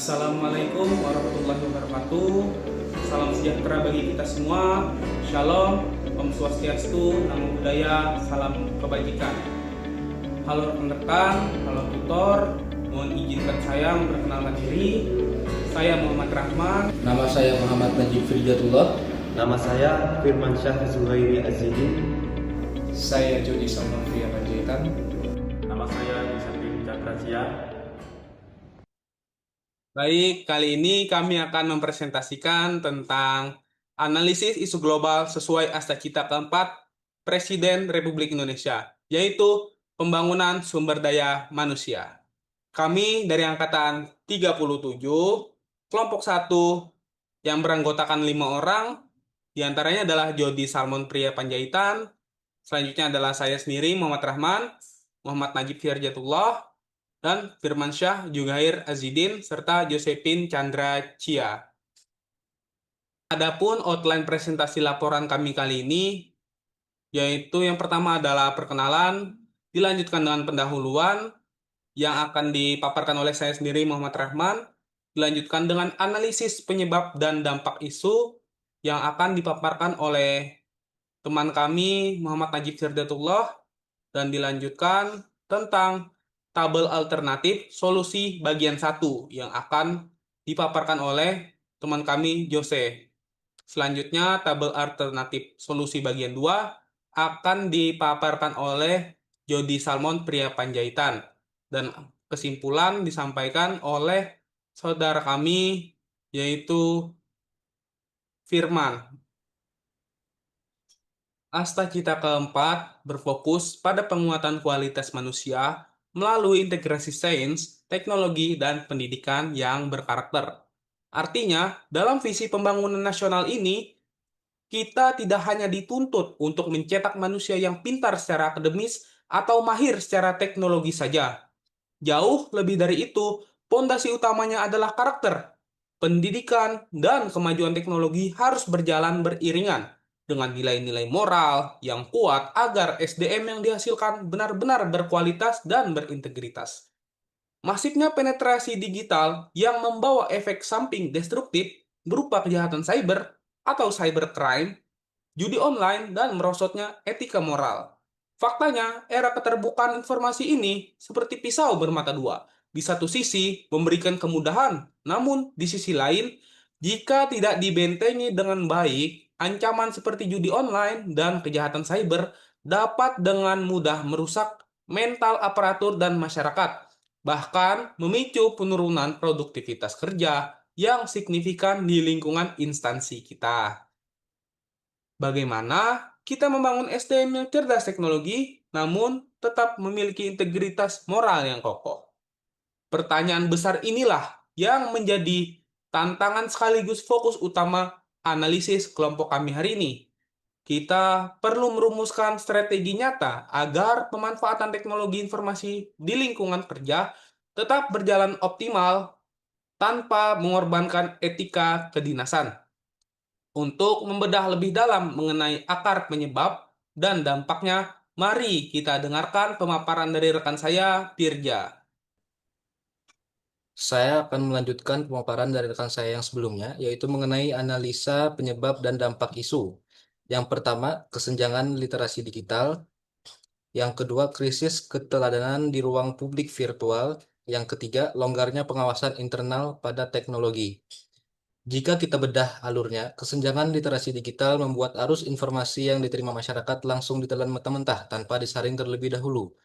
Assalamualaikum warahmatullahi wabarakatuh. Salam sejahtera bagi kita semua. Shalom, Om Swastiastu, Namo Buddhaya, salam kebajikan. Halo rekan-rekan, halo tutor, mohon izinkan saya memperkenalkan diri. Saya Muhammad Rahman. Nama saya Muhammad Najib Firjatullah. Nama saya Firmansyah Zuhairi Azidin. Saya Jody Salman Pria Panjaitan. Nama saya Yusafin Cakrasia. Baik, kali ini kami akan mempresentasikan tentang analisis isu global sesuai Asta Cita keempat Presiden Republik Indonesia, yaitu pembangunan sumber daya manusia. Kami dari Angkatan 37, kelompok 1, yang beranggotakan 5 orang, diantaranya adalah Jody Salmon Pria Panjaitan, selanjutnya adalah saya sendiri, Muhammad Rahman, Muhammad Najib Firjatullah, dan Firmansyah Zuhairi Azidin, serta Josephine Chandra Chia. Adapun outline presentasi laporan kami kali ini, yaitu yang pertama adalah perkenalan, dilanjutkan dengan pendahuluan, yang akan dipaparkan oleh saya sendiri Muhammad Rahman, dilanjutkan dengan analisis penyebab dan dampak isu, yang akan dipaparkan oleh teman kami Muhammad Najib Firdatullah, dan dilanjutkan tentang tabel alternatif solusi bagian 1 yang akan dipaparkan oleh teman kami Jose. Selanjutnya tabel alternatif solusi bagian 2 akan dipaparkan oleh Jody Salmon Pria Panjaitan, dan kesimpulan disampaikan oleh saudara kami yaitu Firman. Asta Cita keempat berfokus pada penguatan kualitas manusia melalui integrasi sains, teknologi, dan pendidikan yang berkarakter. Artinya, dalam visi pembangunan nasional ini, kita tidak hanya dituntut untuk mencetak manusia yang pintar secara akademis atau mahir secara teknologi saja. Jauh lebih dari itu, pondasi utamanya adalah karakter. Pendidikan dan kemajuan teknologi harus berjalan beriringan dengan nilai-nilai moral yang kuat agar SDM yang dihasilkan benar-benar berkualitas dan berintegritas. Masifnya penetrasi digital yang membawa efek samping destruktif berupa kejahatan cyber atau cybercrime, judi online, dan merosotnya etika moral. Faktanya, era keterbukaan informasi ini seperti pisau bermata dua. Di satu sisi, memberikan kemudahan, namun di sisi lain, jika tidak dibentengi dengan baik, ancaman seperti judi online dan kejahatan cyber dapat dengan mudah merusak mental aparatur dan masyarakat, bahkan memicu penurunan produktivitas kerja yang signifikan di lingkungan instansi kita. Bagaimana kita membangun SDM yang cerdas teknologi, namun tetap memiliki integritas moral yang kokoh? Pertanyaan besar inilah yang menjadi tantangan sekaligus fokus utama analisis kelompok kami hari ini. Kita perlu merumuskan strategi nyata agar pemanfaatan teknologi informasi di lingkungan kerja tetap berjalan optimal tanpa mengorbankan etika kedinasan. Untuk membedah lebih dalam mengenai akar penyebab dan dampaknya, mari kita dengarkan pemaparan dari rekan saya, Pirja. Saya akan melanjutkan pemaparan dari rekan saya yang sebelumnya, yaitu mengenai analisa penyebab dan dampak isu. Yang pertama, kesenjangan literasi digital. Yang kedua, krisis keteladanan di ruang publik virtual. Yang ketiga, longgarnya pengawasan internal pada teknologi. Jika kita bedah alurnya, kesenjangan literasi digital membuat arus informasi yang diterima masyarakat langsung ditelan mentah-mentah tanpa disaring terlebih dahulu.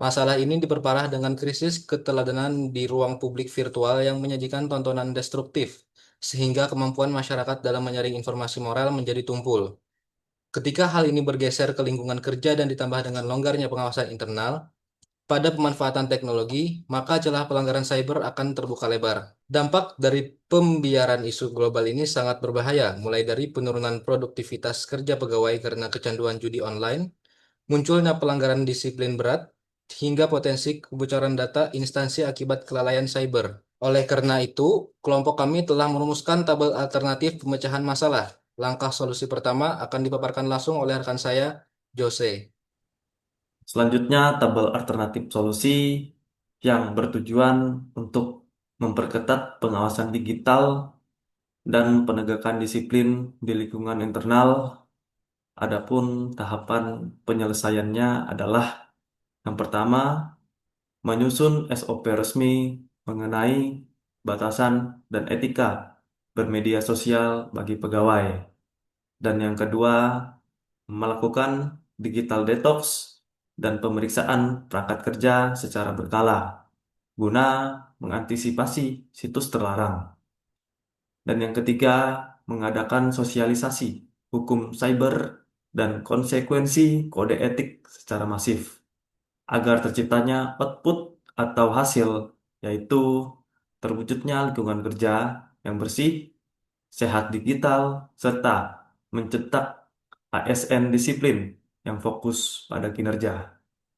Masalah ini diperparah dengan krisis keteladanan di ruang publik virtual yang menyajikan tontonan destruktif, sehingga kemampuan masyarakat dalam menyaring informasi moral menjadi tumpul. Ketika hal ini bergeser ke lingkungan kerja dan ditambah dengan longgarnya pengawasan internal, pada pemanfaatan teknologi, maka celah pelanggaran cyber akan terbuka lebar. Dampak dari pembiaran isu global ini sangat berbahaya, mulai dari penurunan produktivitas kerja pegawai karena kecanduan judi online, munculnya pelanggaran disiplin berat, hingga potensi kebocoran data instansi akibat kelalaian cyber. Oleh karena itu, kelompok kami telah merumuskan tabel alternatif pemecahan masalah. Langkah solusi pertama akan dipaparkan langsung oleh rekan saya, Jose. Selanjutnya, tabel alternatif solusi yang bertujuan untuk memperketat pengawasan digital, dan penegakan disiplin di lingkungan internal. Adapun tahapan penyelesaiannya adalah yang pertama, menyusun SOP resmi mengenai batasan dan etika bermedia sosial bagi pegawai. Dan yang kedua, melakukan digital detox dan pemeriksaan perangkat kerja secara berkala guna mengantisipasi situs terlarang. Dan yang ketiga, mengadakan sosialisasi hukum cyber dan konsekuensi kode etik secara masif agar terciptanya output atau hasil, yaitu terwujudnya lingkungan kerja yang bersih, sehat digital, serta mencetak ASN disiplin yang fokus pada kinerja.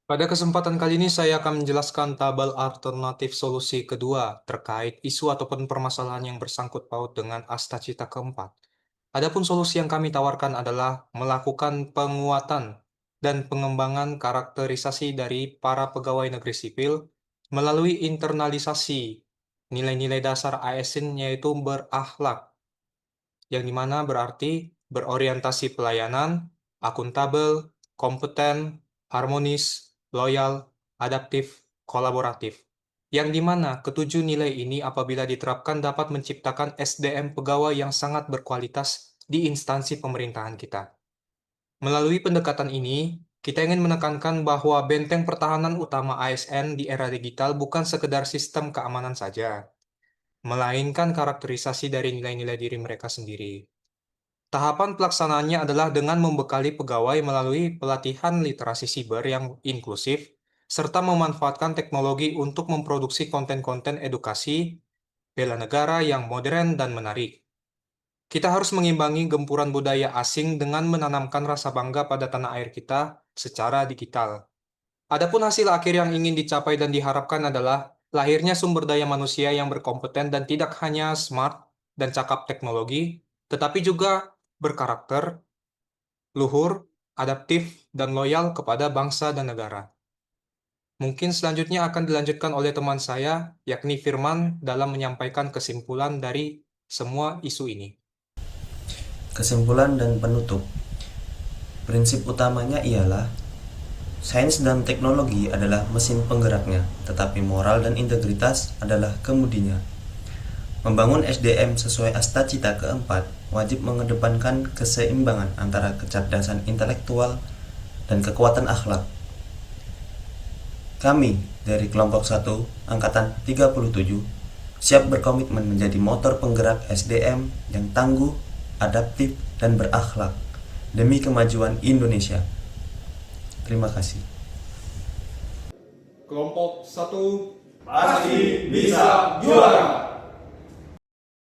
Pada kesempatan kali ini saya akan menjelaskan tabel alternatif solusi kedua terkait isu ataupun permasalahan yang bersangkut paut dengan asta cita keempat. Adapun solusi yang kami tawarkan adalah melakukan penguatan dan pengembangan karakterisasi dari para pegawai negeri sipil melalui internalisasi nilai-nilai dasar ASN yaitu berakhlak, yang dimana berarti berorientasi pelayanan, akuntabel, kompeten, harmonis, loyal, adaptif, kolaboratif. Yang dimana ketujuh nilai ini apabila diterapkan dapat menciptakan SDM pegawai yang sangat berkualitas di instansi pemerintahan kita. Melalui pendekatan ini, kita ingin menekankan bahwa benteng pertahanan utama ASN di era digital bukan sekedar sistem keamanan saja, melainkan karakterisasi dari nilai-nilai diri mereka sendiri. Tahapan pelaksanaannya adalah dengan membekali pegawai melalui pelatihan literasi siber yang inklusif, serta memanfaatkan teknologi untuk memproduksi konten-konten edukasi bela negara yang modern dan menarik. Kita harus mengimbangi gempuran budaya asing dengan menanamkan rasa bangga pada tanah air kita secara digital. Adapun hasil akhir yang ingin dicapai dan diharapkan adalah lahirnya sumber daya manusia yang berkompeten dan tidak hanya smart dan cakap teknologi, tetapi juga berkarakter, luhur, adaptif, dan loyal kepada bangsa dan negara. Mungkin selanjutnya akan dilanjutkan oleh teman saya, yakni Firman, dalam menyampaikan kesimpulan dari semua isu ini. Kesimpulan dan penutup. Prinsip utamanya ialah sains dan teknologi adalah mesin penggeraknya, tetapi moral dan integritas adalah kemudinya. Membangun SDM sesuai asta cita keempat wajib mengedepankan keseimbangan antara kecerdasan intelektual dan kekuatan akhlak. Kami dari kelompok 1 angkatan 37 siap berkomitmen menjadi motor penggerak SDM yang tangguh, adaptif, dan berakhlak demi kemajuan Indonesia. Terima kasih. Kelompok 1 pasti bisa juara.